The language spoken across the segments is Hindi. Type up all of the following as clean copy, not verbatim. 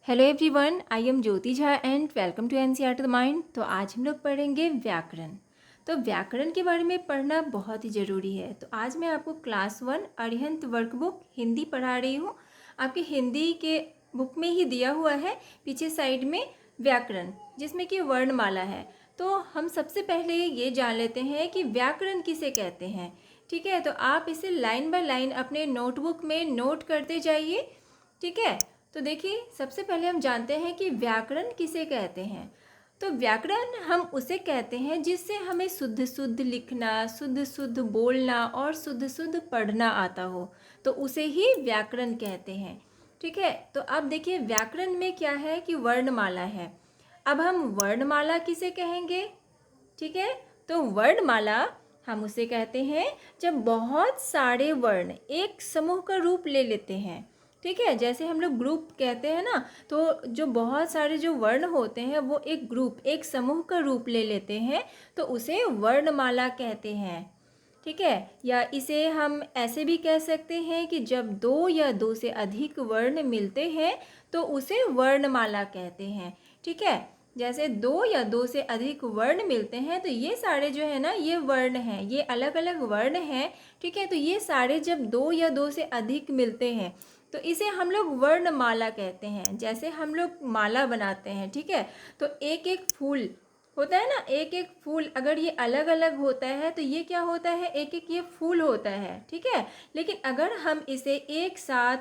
Hello everyone, I am Jyoti Jha and welcome to NCERT the mind. तो आज हम लोग पढ़ेंगे व्याकरण। तो व्याकरण के बारे में पढ़ना बहुत ही ज़रूरी है। तो आज मैं आपको क्लास 1 अरिहंत वर्कबुक हिंदी पढ़ा रही हूँ। आपकी हिंदी के बुक में ही दिया हुआ है पीछे साइड में व्याकरण, जिसमें कि वर्णमाला है। तो हम सबसे पहले ये जान लेते हैं कि व्याकरण किसे कहते हैं। ठीक है, तो आप इसे लाइन बाय लाइन अपने नोटबुक में नोट करते जाइए। ठीक है, तो देखिए सबसे पहले हम जानते हैं कि व्याकरण किसे कहते हैं। तो व्याकरण हम उसे कहते हैं जिससे हमें शुद्ध शुद्ध लिखना, शुद्ध शुद्ध बोलना और शुद्ध शुद्ध पढ़ना आता हो, तो उसे ही व्याकरण कहते हैं। ठीक है, तो अब देखिए व्याकरण में क्या है कि वर्णमाला है। अब हम वर्णमाला किसे कहेंगे। ठीक है, तो वर्णमाला हम उसे कहते हैं जब बहुत सारे वर्ण एक समूह का रूप ले लेते हैं। ठीक है, जैसे हम लोग ग्रुप कहते हैं ना, तो जो बहुत सारे जो वर्ण होते हैं वो एक ग्रुप, एक समूह का रूप ले लेते हैं, तो उसे वर्णमाला कहते हैं। ठीक है, या इसे हम ऐसे भी कह सकते हैं कि जब दो या दो से अधिक वर्ण मिलते हैं तो उसे वर्णमाला कहते हैं। ठीक है, जैसे दो या दो से अधिक वर्ण मिलते हैं तो ये सारे जो है ना, ये वर्ण हैं, ये अलग अलग वर्ण हैं। ठीक है, तो ये सारे जब दो या दो से अधिक मिलते हैं तो इसे हम लोग वर्णमाला कहते हैं। जैसे हम लोग माला बनाते हैं, ठीक है, तो एक एक फूल होता है ना, एक एक फूल अगर ये अलग अलग होता है तो ये क्या होता है, एक एक ये फूल होता है। ठीक है, लेकिन अगर हम इसे एक साथ,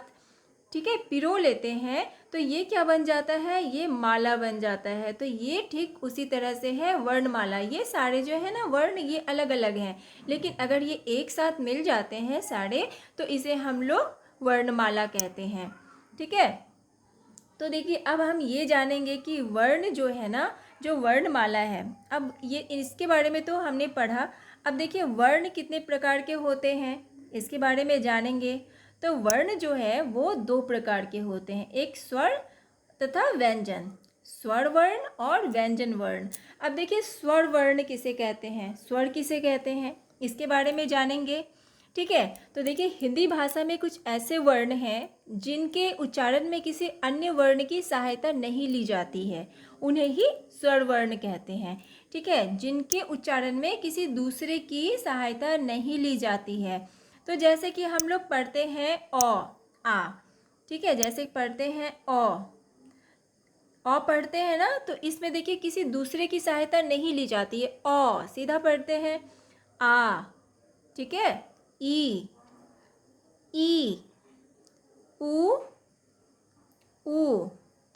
ठीक है, पिरो लेते हैं तो ये क्या बन जाता है, ये माला बन जाता है। तो ये ठीक उसी तरह से है वर्णमाला। ये सारे जो है ना वर्ण, ये अलग अलग हैं, लेकिन अगर ये एक साथ मिल जाते हैं सारे तो इसे हम लोग वर्णमाला कहते हैं। ठीक है, तो देखिए अब हम ये जानेंगे कि वर्ण जो है ना, जो वर्णमाला है, अब ये इसके बारे में तो हमने पढ़ा। अब देखिए वर्ण कितने प्रकार के होते हैं इसके बारे में जानेंगे। तो वर्ण जो है वो दो प्रकार के होते हैं, एक स्वर तथा व्यंजन। स्वर वर्ण और व्यंजन वर्ण। अब देखिए स्वर वर्ण किसे कहते हैं, स्वर किसे कहते हैं, इसके बारे में जानेंगे। ठीक है, तो देखिए हिंदी भाषा में कुछ ऐसे वर्ण हैं जिनके उच्चारण में किसी अन्य वर्ण की सहायता नहीं ली जाती है, उन्हें ही स्वर वर्ण कहते हैं। ठीक है, जिनके उच्चारण में किसी दूसरे की सहायता नहीं ली जाती है। तो जैसे कि हम लोग पढ़ते हैं अ, आ। ठीक है, जैसे पढ़ते हैं पढ़ते हैं ना, तो इसमें देखिए किसी दूसरे की सहायता नहीं ली जाती है। सीधा पढ़ते हैं आ। ठीक है, ई, ई, ऊ, ऊ।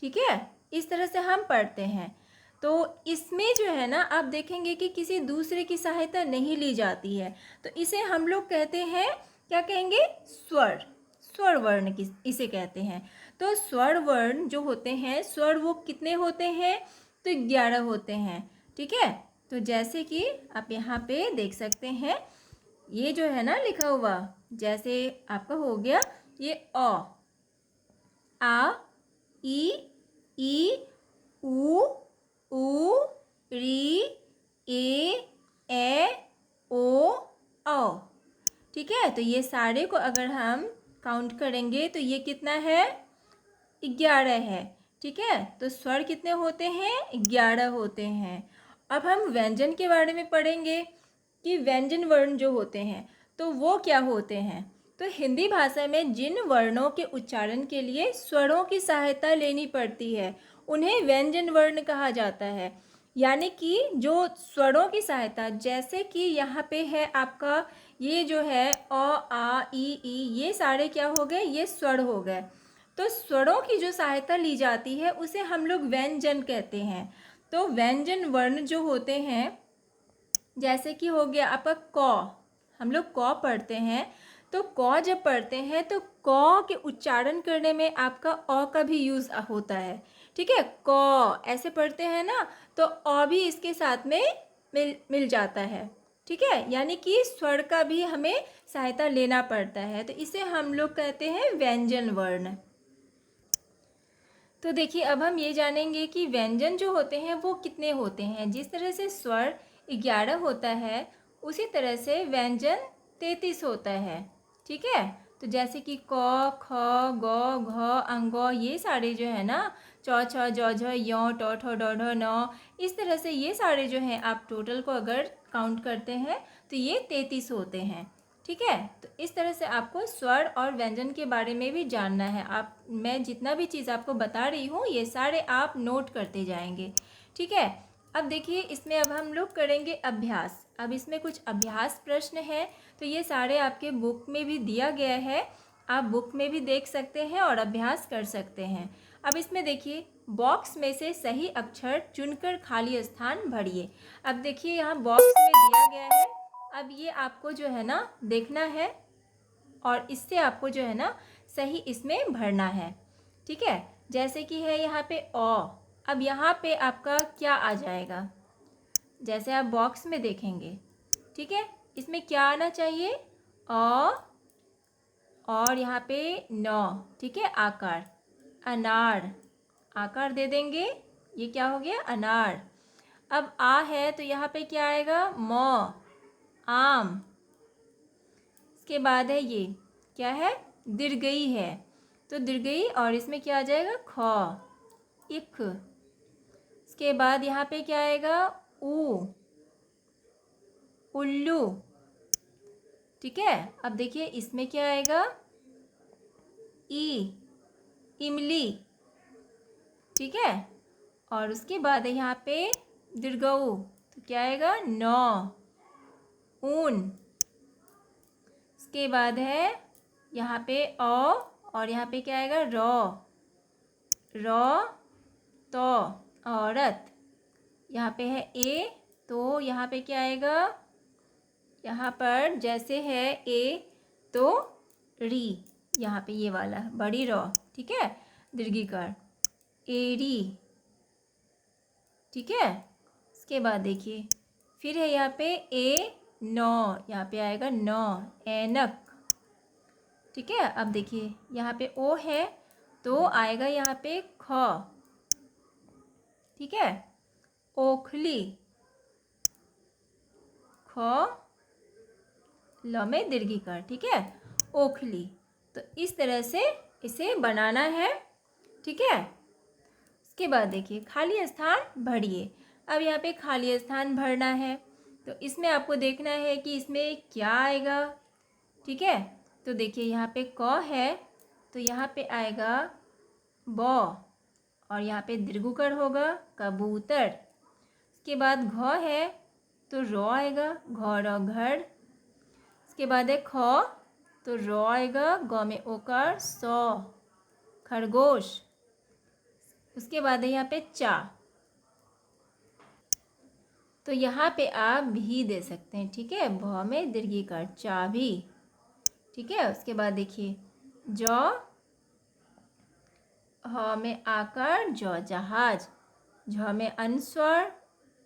ठीक है, इस तरह से हम पढ़ते हैं। तो इसमें जो है ना, आप देखेंगे कि किसी दूसरे की सहायता नहीं ली जाती है, तो इसे हम लोग कहते हैं, क्या कहेंगे, स्वर। स्वर वर्ण की इसे कहते हैं। तो स्वर वर्ण जो होते हैं, स्वर वो कितने होते हैं, तो 11 होते हैं। ठीक है, तो जैसे कि आप यहाँ पे देख सकते हैं, ये जो है ना लिखा हुआ, जैसे आपका हो गया ये आ, ई, ऊ, री, ए, ओ, औ। ठीक है, तो ये सारे को अगर हम काउंट करेंगे तो ये कितना है, 11 है। ठीक है, तो स्वर कितने होते हैं, 11 होते हैं। अब हम व्यंजन के बारे में पढ़ेंगे कि व्यंजन वर्ण जो होते हैं तो वो क्या होते हैं। तो हिंदी भाषा में जिन वर्णों के उच्चारण के लिए स्वरों की सहायता लेनी पड़ती है उन्हें व्यंजन वर्ण कहा जाता है। यानी कि जो स्वरों की सहायता, जैसे कि यहाँ पे है आपका ये जो है आ, ई, ये सारे क्या हो गए, ये स्वर हो गए। तो स्वरों की जो सहायता ली जाती है उसे हम लोग व्यंजन कहते हैं। तो व्यंजन वर्ण जो होते हैं, जैसे कि हो गया आपका क, हम लोग क पढ़ते हैं, तो क जब पढ़ते हैं तो क के उच्चारण करने में आपका अ का भी यूज़ होता है। ठीक है, क ऐसे पढ़ते हैं ना, तो अ भी इसके साथ में मिल जाता है। ठीक है, यानी कि स्वर का भी हमें सहायता लेना पड़ता है, तो इसे हम लोग कहते हैं व्यंजन वर्ण। तो देखिए अब हम ये जानेंगे कि व्यंजन जो होते हैं वो कितने होते हैं। जिस तरह से स्वर 11 होता है, उसी तरह से व्यंजन 33 होता है। ठीक है, तो जैसे कि क, ख, ग, घ, अंग, ये सारे जो है ना, च, छ, ज, झ, य, ट, ठ, ड, ढ, न, इस तरह से ये सारे जो हैं आप टोटल को अगर काउंट करते हैं तो ये 33 होते हैं। ठीक है, तो इस तरह से आपको स्वर और व्यंजन के बारे में भी जानना है। आप, मैं जितना भी चीज़ आपको बता रही हूँ ये सारे आप नोट करते जाएंगे। ठीक है, अब देखिए इसमें अब हम लोग करेंगे अभ्यास। अब इसमें कुछ अभ्यास प्रश्न है, तो ये सारे आपके बुक में भी दिया गया है, आप बुक में भी देख सकते हैं और अभ्यास कर सकते हैं। अब इसमें देखिए बॉक्स में से सही अक्षर चुनकर खाली स्थान भरिए। अब देखिए यहाँ बॉक्स में दिया गया है, अब ये आपको जो है ना देखना है और इससे आपको जो है ना सही इसमें भरना है। ठीक है, जैसे कि है यहाँ पे अ, अब यहाँ पे आपका क्या आ जाएगा, जैसे आप बॉक्स में देखेंगे। ठीक है, इसमें क्या आना चाहिए, अ, और यहाँ पे न। ठीक है, आकार, अनार, आकार दे देंगे, ये क्या हो गया, अनार। अब आ है तो यहाँ पे क्या आएगा, म, आम। इसके बाद है ये क्या है, दीर्घई है, तो दीर्घई और इसमें क्या आ जाएगा, ख, इख। इसके बाद यहाँ पे क्या आएगा, ऊ, उल्लू। ठीक है, अब देखिए इसमें क्या आएगा, ई, इमली। ठीक है, और उसके बाद है यहाँ पे दीर्घऊ, तो क्या आएगा, नौ, ऊन। इसके बाद है यहाँ पे अ, और यहाँ पे क्या आएगा, रौ, तो, औरत। यहाँ पे है ए, तो यहाँ पे क्या आएगा, यहाँ पर जैसे है ए तो री, यहाँ पे ये वाला बड़ी रॉ। ठीक है, दीर्घिकार, एरी। ठीक है, इसके बाद देखिए फिर है यहाँ पे ए, नौ, यहाँ पे आएगा नौ, ऐनक। ठीक है, अब देखिए यहाँ पे ओ है तो आएगा यहाँ पे ख। ठीक है, ओखली, ख, ल में दीर्घिकार। ठीक है, ओखली। तो इस तरह से इसे बनाना है। ठीक है, इसके बाद देखिए खाली स्थान भरिए। अब यहाँ पे खाली स्थान भरना है, तो इसमें आपको देखना है कि इसमें क्या आएगा। ठीक है, तो देखिए यहाँ पे क है तो यहाँ पे आएगा ब, और यहाँ पे दीर्घुकार होगा, कबूतर। इसके बाद घ है तो रॉ आएगा, घौर, घर। इसके बाद है ख, तो रॉ आएगा, ग में ओकार, सौ, खरगोश। उसके बाद है यहाँ पे चा, तो यहाँ पे आप भी दे सकते हैं। ठीक है, भ में दीर्घिकार, चाबी। ठीक है, उसके बाद देखिए जौ, ह में आकार, जौ, जहाज। झ में अनुस्वार,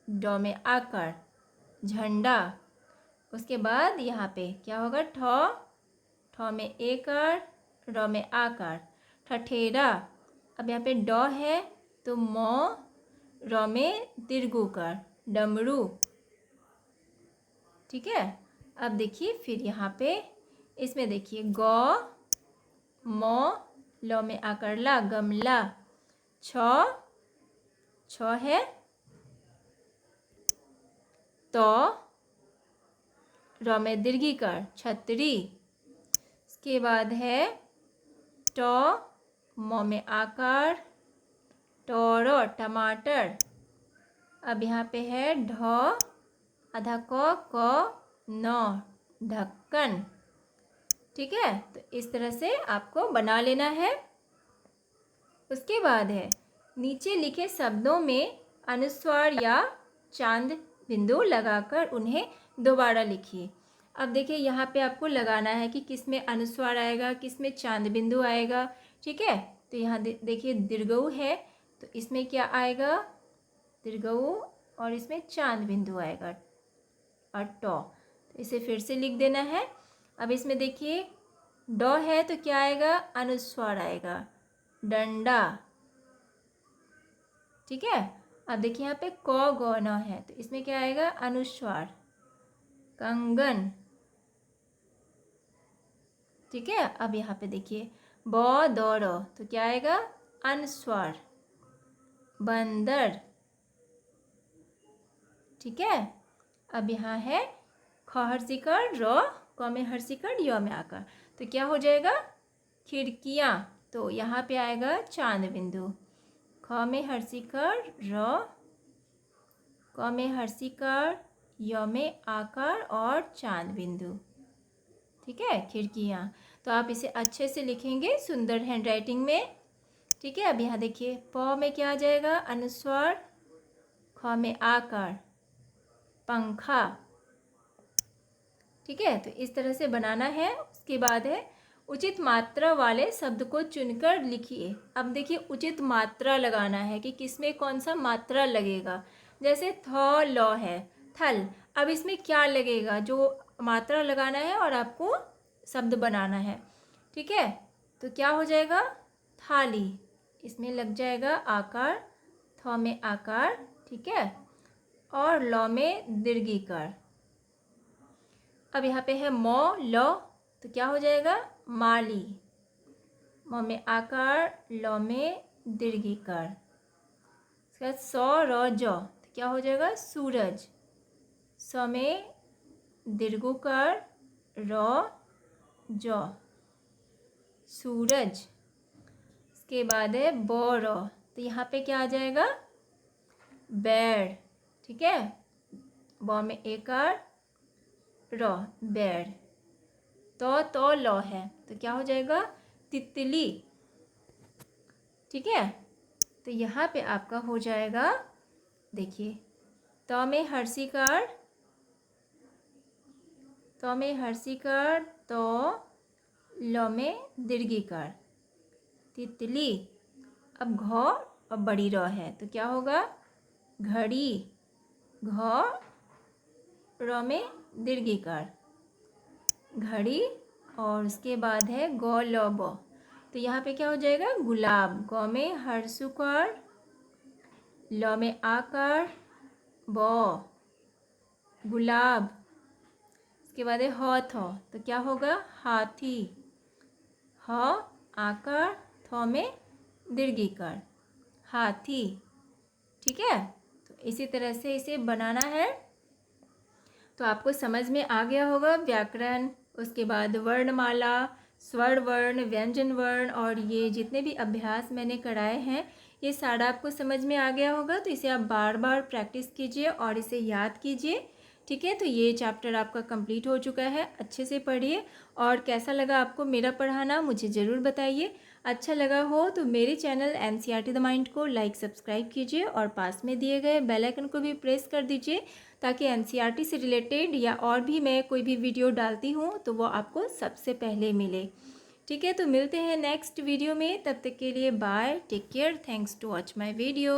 ड में आकार, झंडा। उसके बाद यहाँ पे क्या होगा, ठ में एकार, र में आकार, ठठेरा। अब यहाँ पे ड है तो म, र में दीर्घुकार, डमरू। ठीक है, अब देखिए फिर यहाँ पे इसमें देखिए ग, म, ल में आकार, ला, गमला। छ है तो, र में दीर्घिकार, छतरी। इसके बाद है ट, म में आकार, टोरो, टमाटर। अब यहाँ पे है ढ, आधा क, न, ढक्कन। ठीक है, तो इस तरह से आपको बना लेना है। उसके बाद है नीचे लिखे शब्दों में अनुस्वार या चांद बिंदु लगाकर उन्हें दोबारा लिखिए। अब देखिए यहाँ पे आपको लगाना है कि किस में अनुस्वार आएगा, किस में चांद बिंदु आएगा। ठीक है, तो यहाँ देखिए दीर्घऊ है तो इसमें क्या आएगा, दीर्घऊ, और इसमें चांद बिंदु आएगा, और तो इसे फिर से लिख देना है। अब इसमें देखिए ड है तो क्या आएगा, अनुस्वार आएगा, डंडा। ठीक है, अब देखिए यहाँ पे क, ग, न है तो इसमें क्या आएगा, अनुस्वार, कंगन। ठीक है। अब यहाँ पे देखिए ब द र, तो क्या आएगा अनुस्वार, बंदर। ठीक है। अब यहाँ है ख हर्षिकर र, क में हर्षिकर य में आकार, तो क्या हो जाएगा खिड़कियाँ। तो यहाँ पे आएगा चांद बिंदु, ख में हर्षिकर र, क में हर्षिकर, य में आकार और चांद बिंदु। ठीक है, खिड़कियाँ। तो आप इसे अच्छे से लिखेंगे सुंदर हैंडराइटिंग में। ठीक है। अब यहाँ देखिए प में क्या आ जाएगा अनुस्वार, ख में आकार, पंखा। ठीक है। तो इस तरह से बनाना है। उसके बाद है उचित मात्रा वाले शब्द को चुनकर लिखिए। अब देखिए उचित मात्रा लगाना है कि किसमें कौन सा मात्रा लगेगा। जैसे थ ल है थल, अब इसमें क्या लगेगा जो मात्रा लगाना है और आपको शब्द बनाना है। ठीक है। तो क्या हो जाएगा थाली, इसमें लग जाएगा आकार, थ में आकार। ठीक है। और ल में दीर्घिकार। अब यहाँ पे है म ल, तो क्या हो जाएगा माली, म में आकार, ल में दीर्घिकार। इसके बाद स र ज, तो क्या हो जाएगा सूरज, स में दीर्घिकार, र ज सूरज। इसके बाद है ब र, तो यहाँ पे क्या आ जाएगा बैर। ठीक है। ब में एकार, र बैर। तो ल है, तो क्या हो जाएगा तितली। ठीक है। तो यहाँ पे आपका हो जाएगा देखिए त में हर्षिकार, त में हर्षिकार, तो ल में दीर्घिकार तितली। अब घ और बड़ी र है, तो क्या होगा घड़ी, घ र में दीर्घिकार घड़ी। और उसके बाद है ग ल ब, तो यहाँ पे क्या हो जाएगा गुलाब, ग में हर्षुकार, ल में आकार, ब गुलाब। इसके बाद है ह थ, तो क्या होगा हाथी, ह आकार, थ में दीर्घिकार हाथी। ठीक है। तो इसी तरह से इसे बनाना है। तो आपको समझ में आ गया होगा व्याकरण, उसके बाद वर्णमाला, स्वर वर्ण, व्यंजन वर्ण और ये जितने भी अभ्यास मैंने कराए हैं ये सारा आपको समझ में आ गया होगा। तो इसे आप बार बार प्रैक्टिस कीजिए और इसे याद कीजिए। ठीक है। तो ये चैप्टर आपका कंप्लीट हो चुका है। अच्छे से पढ़िए और कैसा लगा आपको मेरा पढ़ाना मुझे ज़रूर बताइए। अच्छा लगा हो तो मेरे चैनल NCERT द माइंड को लाइक सब्सक्राइब कीजिए और पास में दिए गए बेल आइकन को भी प्रेस कर दीजिए ताकि NCERT से रिलेटेड या और भी मैं कोई भी वीडियो डालती हूँ तो वो आपको सबसे पहले मिले। ठीक है। तो मिलते हैं नेक्स्ट वीडियो में, तब तक के लिए bye, take care, thanks to watch my video.